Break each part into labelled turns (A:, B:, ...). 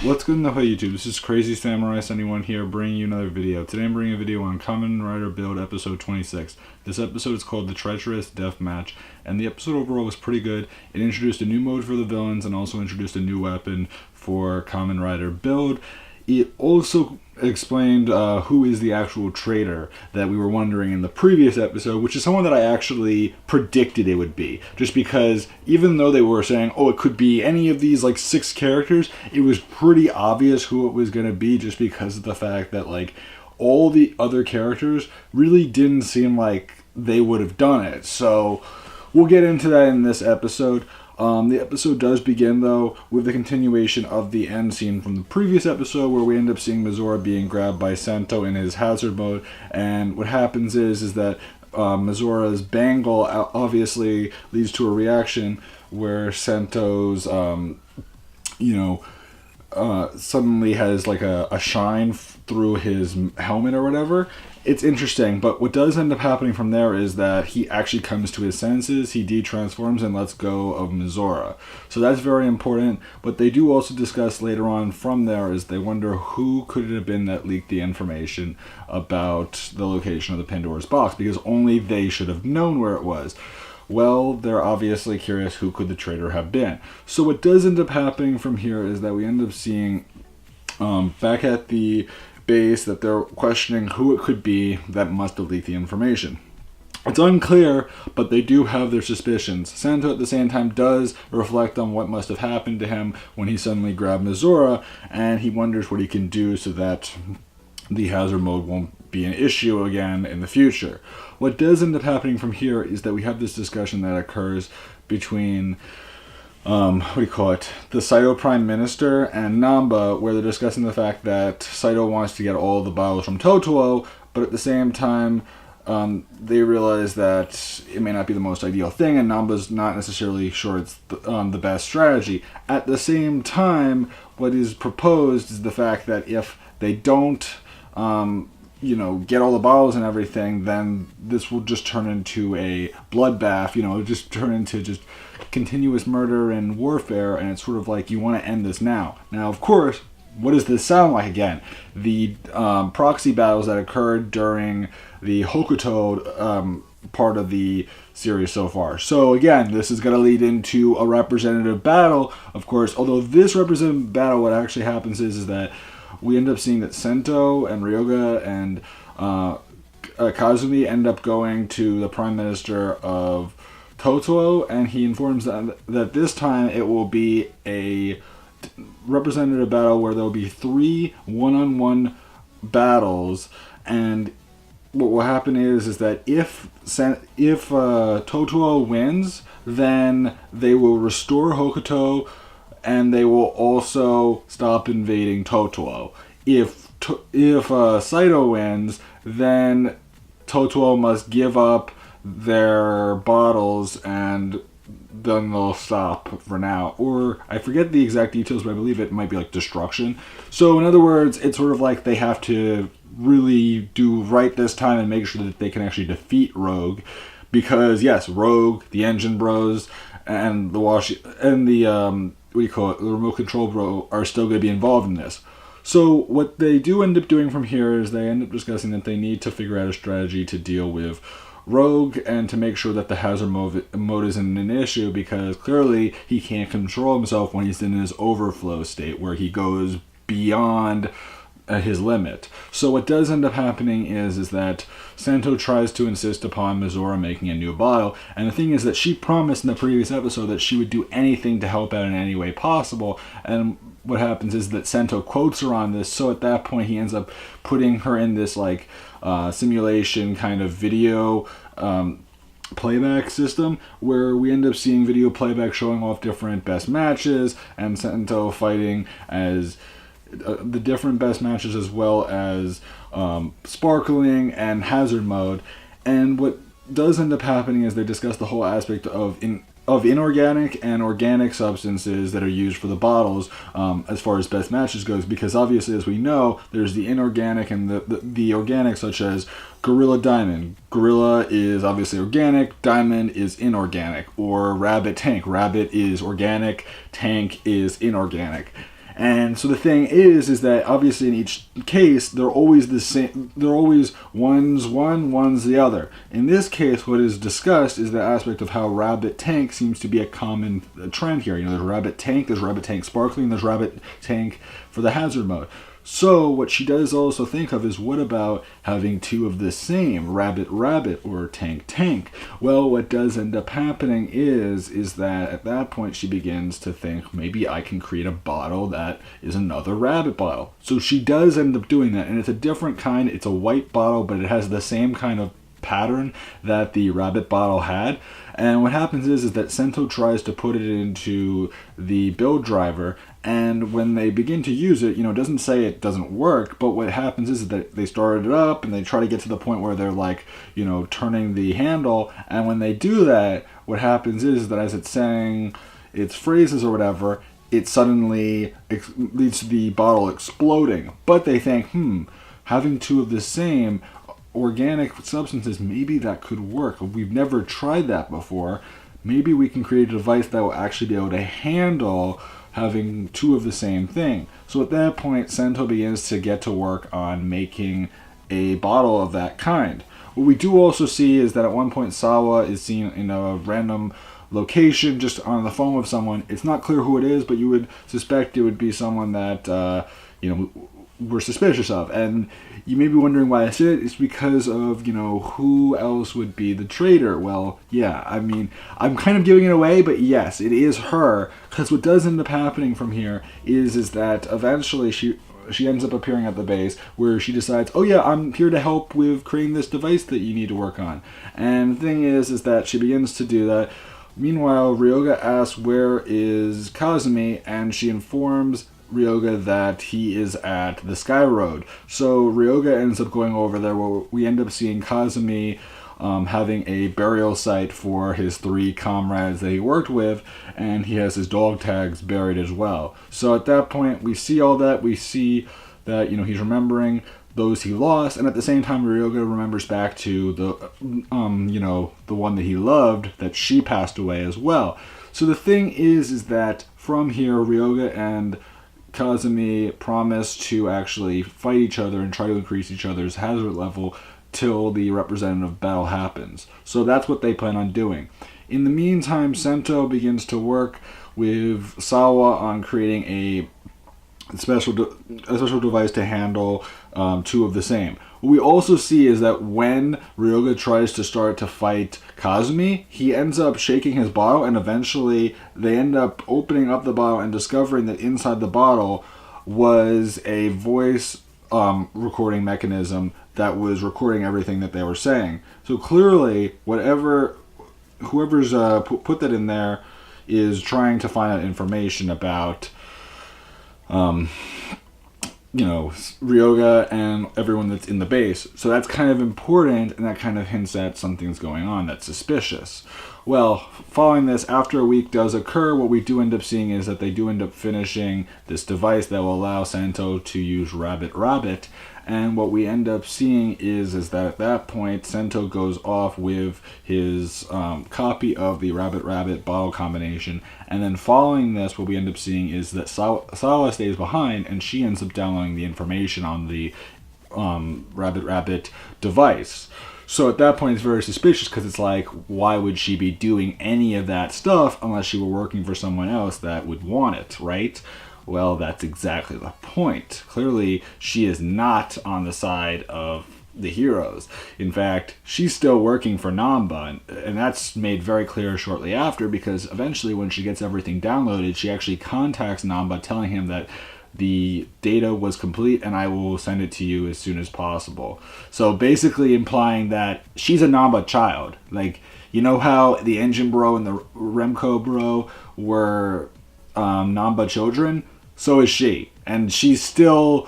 A: What's good in the hood, YouTube? This is Crazy Samurai 71 here, bringing you another video. Today I'm bringing a video on Kamen Rider Build episode 26. This episode is called the Treacherous Deathmatch, and the episode overall was pretty good. It introduced a new mode for the villains and also introduced a new weapon for Kamen Rider Build. It also explained who is the actual traitor that we were wondering in the previous episode, which is someone that I actually predicted it would be. Just because even though they were saying, oh, it could be any of these like 6 characters, it was pretty obvious who it was going to be just because of the fact that like all the other characters really didn't seem like they would have done it. So we'll get into that in this episode. The episode does begin, though, with the continuation of the end scene from the previous episode where we end up seeing Mizora being grabbed by Sento in his hazard mode, and what happens is that Mizora's bangle obviously leads to a reaction where Sento's, suddenly has like a shine through his helmet or whatever. It's interesting, but what does end up happening from there is that he actually comes to his senses, he de-transforms and lets go of Mizora. So that's very important. What they do also discuss later on from there is they wonder who could it have been that leaked the information about the location of the Pandora's box, because only they should have known where it was. Well, they're obviously curious who could the traitor have been. So what does end up happening from here is that we end up seeing back at the base that they're questioning who it could be that must have leaked the information. It's unclear, but they do have their suspicions. Sento at the same time does reflect on what must have happened to him when he suddenly grabbed Mizora, and he wonders what he can do so that the hazard mode won't be an issue again in the future. What does end up happening from here is that we have this discussion that occurs between the Saito Prime Minister and Namba, where they're discussing the fact that Saito wants to get all the bottles from Totoro, but at the same time, they realize that it may not be the most ideal thing, and Namba's not necessarily sure it's the best strategy. At the same time, what is proposed is the fact that if they don't get all the bottles and everything, then this will just turn into a bloodbath, it'll just turn into just continuous murder and warfare, and it's sort of like you want to end this now. Now, of course, what does this sound like again? The proxy battles that occurred during the Hokuto part of the series so far. So again, this is going to lead into a representative battle, of course, although this representative battle, what actually happens is that we end up seeing that Sento and Ryoga and Kazumi end up going to the Prime Minister of Totoro, and he informs them that this time it will be a representative battle where there will be 3 one-on-one battles, and what will happen is that if Totoro wins, then they will restore Hokuto, and they will also stop invading Totoro. If Saito wins, then Totoro must give up their bottles, and then they'll stop for now. Or I forget the exact details, but I believe it might be like destruction. So in other words, it's sort of like they have to really do right this time and make sure that they can actually defeat Rogue, because yes, Rogue, the Engine Bros, and the the remote control bro are still going to be involved in this. So what they do end up doing from here is they end up discussing that they need to figure out a strategy to deal with Rogue and to make sure that the hazard mode isn't an issue, because clearly he can't control himself when he's in his overflow state where he goes beyond his limit. So what does end up happening is that Sento tries to insist upon Mizora making a new bottle, and the thing is that she promised in the previous episode that she would do anything to help out in any way possible, and what happens is that Sento quotes her on this, so at that point he ends up putting her in this like simulation kind of video playback system, where we end up seeing video playback showing off different best matches, and Sento fighting as the different best matches, as well as sparkling and hazard mode. And what does end up happening is they discuss the whole aspect of inorganic and organic substances that are used for the bottles as far as best matches goes, because obviously, as we know, there's the inorganic and the organic, such as Gorilla Diamond. Gorilla is obviously organic, Diamond is inorganic. Or Rabbit Tank. Rabbit is organic, Tank is inorganic. And so the thing is that obviously in each case they're always the same. They're always one's one, one's the other. In this case, what is discussed is the aspect of how Rabbit Tank seems to be a common trend here. There's Rabbit Tank, there's Rabbit Tank Sparkling, there's Rabbit Tank for the hazard mode. So what she does also think of is, what about having two of the same, Rabbit Rabbit or Tank Tank? Well, what does end up happening is that at that point she begins to think, maybe I can create a bottle that is another rabbit bottle. So she does end up doing that, and it's a different kind. It's a white bottle, but it has the same kind of pattern that the rabbit bottle had. And what happens is that Sento tries to put it into the build driver, and when they begin to use it, it doesn't say it doesn't work, but what happens is that they start it up and they try to get to the point where they're like, turning the handle, and when they do that, what happens is that as it's saying its phrases or whatever, it suddenly leads to the bottle exploding. But they think, having two of the same organic substances, maybe that could work. We've never tried that before. Maybe we can create a device that will actually be able to handle having two of the same thing. So at that point, Sento begins to get to work on making a bottle of that kind. What we do also see is that at one point Sawa is seen in a random location just on the phone with someone. It's not clear who it is, but you would suspect it would be someone that we're suspicious of. And you may be wondering why I said it. It's because of, who else would be the traitor? Well, yeah, I'm kind of giving it away, but yes, it is her. Because what does end up happening from here is that eventually she ends up appearing at the base where she decides, oh yeah, I'm here to help with creating this device that you need to work on. And the thing is that she begins to do that. Meanwhile, Ryoga asks where is Kazumi, and she informs Ryoga that he is at the Sky Road. So Ryoga ends up going over there where we end up seeing Kazumi having a burial site for his 3 comrades that he worked with, and he has his dog tags buried as well. So at that point, we see all that. We see that, he's remembering those he lost, and at the same time, Ryoga remembers back to the, the one that he loved, that she passed away as well. So the thing is that from here, Ryoga and Kazumi promise to actually fight each other and try to increase each other's hazard level till the representative battle happens. So that's what they plan on doing. In the meantime, Sento begins to work with Sawa on creating a special device to handle 2 of the same. What we also see is that when Ryoga tries to start to fight Kazumi, he ends up shaking his bottle, and eventually they end up opening up the bottle and discovering that inside the bottle was a voice recording mechanism that was recording everything that they were saying. So clearly, whoever's put that in there is trying to find out information about Ryoga and everyone that's in the base. So that's kind of important, and that kind of hints at something's going on that's suspicious. Well, following this, after a week does occur, what we do end up seeing is that they do end up finishing this device that will allow Sento to use Rabbit Rabbit. And what we end up seeing is that at that point, Sento goes off with his copy of the Rabbit Rabbit bottle combination. And then following this, what we end up seeing is that Sawa stays behind, and she ends up downloading the information on the Rabbit Rabbit device. So at that point, it's very suspicious, because it's like, why would she be doing any of that stuff unless she were working for someone else that would want it, right? Well, that's exactly the point. Clearly, she is not on the side of the heroes. In fact, she's still working for Namba, and that's made very clear shortly after, because eventually when she gets everything downloaded, she actually contacts Namba telling him that the data was complete and I will send it to you as soon as possible. So basically implying that she's a Namba child. Like, you know how the Engine Bro and the Remco Bro were Namba children? So is she. And she's still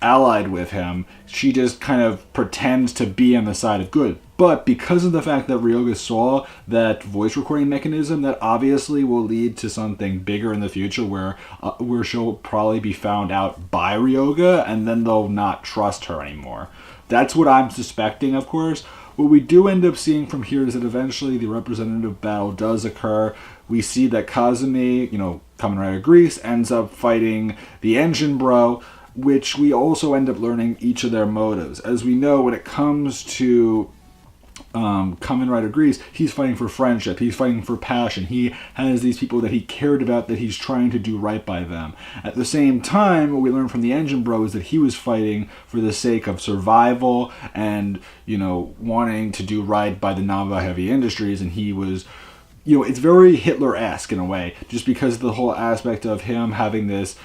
A: allied with him. She just kind of pretends to be on the side of good. But because of the fact that Ryoga saw that voice recording mechanism, that obviously will lead to something bigger in the future where she'll probably be found out by Ryoga, and then they'll not trust her anymore. That's what I'm suspecting, of course. What we do end up seeing from here is that eventually the representative battle does occur. We see that Kazumi, Kamen Rider Grease ends up fighting the Engine Bro, which we also end up learning each of their motives. As we know, when it comes to Kamen Rider Grease, he's fighting for friendship, he's fighting for passion, he has these people that he cared about that he's trying to do right by them. At the same time, what we learned from the Engine Bro is that he was fighting for the sake of survival and, wanting to do right by the Namba Heavy Industries, and he was, it's very Hitler-esque in a way, just because of the whole aspect of him having this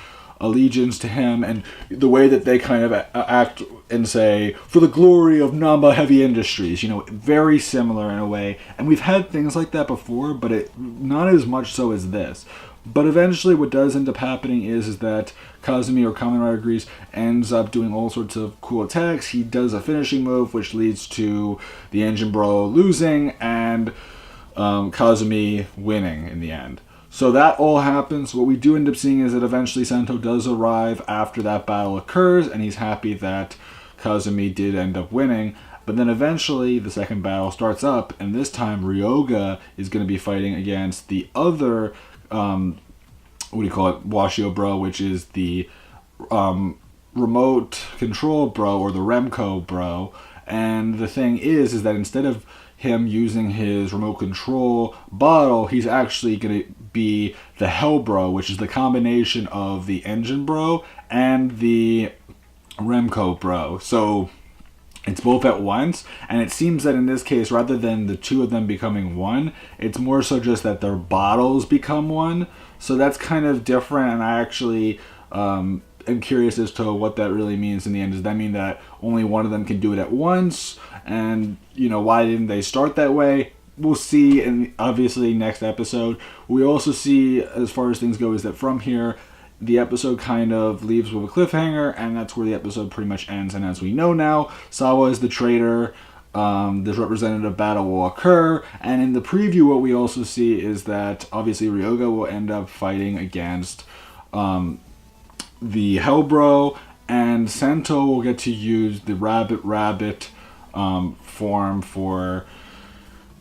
A: allegiance to him and the way that they kind of act and say, for the glory of Namba Heavy Industries, very similar in a way. And we've had things like that before, but not as much so as this. But eventually what does end up happening is that Kazumi, or Kamen Rider Grease, ends up doing all sorts of cool attacks. He does a finishing move, which leads to the Engine Bro losing and Kazumi winning in the end. So that all happens. What we do end up seeing is that eventually Sento does arrive after that battle occurs, and he's happy that Kazumi did end up winning. But then eventually the second battle starts up, and this time Ryoga is going to be fighting against the other, Washio Bro, which is the remote control bro, or the Remco Bro. And the thing is that instead of him using his remote control bottle, he's actually going to be the Hell Bro, which is the combination of the Engine Bro and the Remco Bro. So it's both at once, and it seems that in this case, rather than the two of them becoming one, it's more so just that their bottles become one. So that's kind of different, and I actually am curious as to what that really means in the end. Does that mean that only one of them can do it at once? And, why didn't they start that way? We'll see in, obviously, next episode. We also see, as far as things go, is that from here, the episode kind of leaves with a cliffhanger, and that's where the episode pretty much ends. And as we know now, Sawa is the traitor. This representative battle will occur. And in the preview, what we also see is that, obviously, Ryoga will end up fighting against the Hellbro, and Sento will get to use the Rabbit form for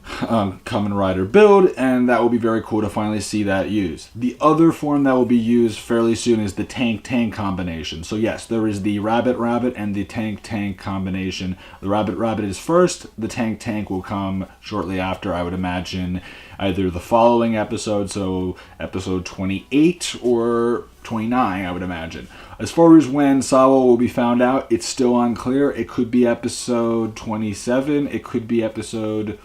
A: Kamen Rider build, and that will be very cool to finally see that used. The other form that will be used fairly soon is the Tank combination. So yes, there is the Rabbit and the Tank combination. The Rabbit is first, the Tank will come shortly after, I would imagine, either the following episode, so episode 28 or 29, I would imagine. As far as when Sawa will be found out, it's still unclear. It could be episode 27, it could be episode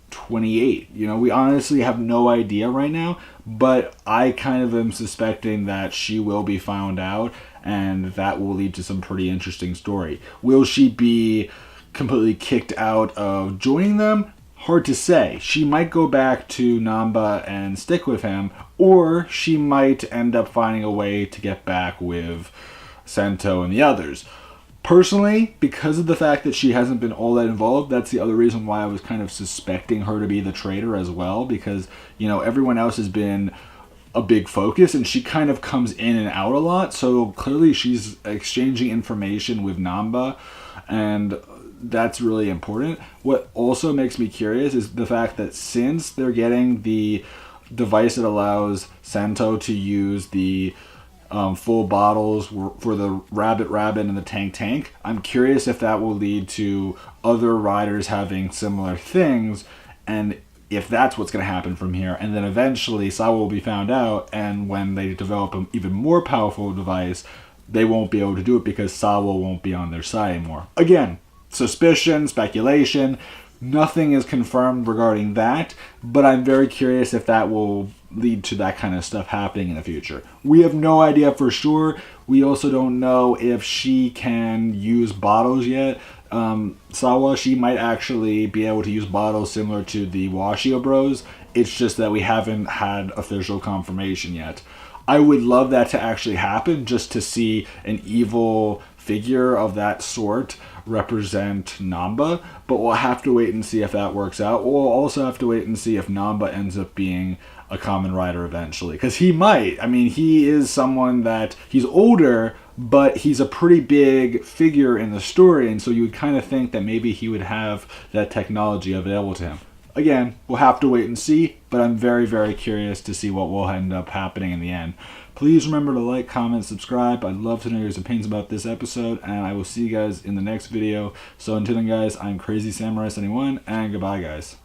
A: 28. We honestly have no idea right now, but I kind of am suspecting that she will be found out, and that will lead to some pretty interesting story. Will she be completely kicked out of joining them? Hard to say. She might go back to Namba and stick with him, or she might end up finding a way to get back with Sento and the others. Personally, because of the fact that she hasn't been all that involved, that's the other reason why I was kind of suspecting her to be the traitor as well, because, everyone else has been a big focus, and she kind of comes in and out a lot, so clearly she's exchanging information with Namba, and that's really important. What also makes me curious is the fact that since they're getting the device that allows Sento to use the full bottles for the Rabbit and the Tank, I'm curious if that will lead to other riders having similar things, and if that's what's going to happen from here. And then eventually Sawa will be found out, and when they develop an even more powerful device, they won't be able to do it because Sawa won't be on their side anymore. Again, suspicion, speculation, nothing is confirmed regarding that, but I'm very curious if that will lead to that kind of stuff happening in the future. We have no idea for sure. We also don't know if she can use bottles yet. Sawa, she might actually be able to use bottles similar to the Washio Bros. It's just that we haven't had official confirmation yet. I would love that to actually happen, just to see an evil figure of that sort represent Namba, but we'll have to wait and see if that works out. We'll also have to wait and see if Namba ends up being a Kamen Rider eventually, because he might. I mean, he is someone that, he's older, but he's a pretty big figure in the story, and so you would kind of think that maybe he would have that technology available to him. Again, we'll have to wait and see, but I'm very, very curious to see what will end up happening in the end. Please remember to like, comment, subscribe. I'd love to know your opinions about this episode, and I will see you guys in the next video. So until then, guys, I'm Crazy Samurai 71, and goodbye, guys.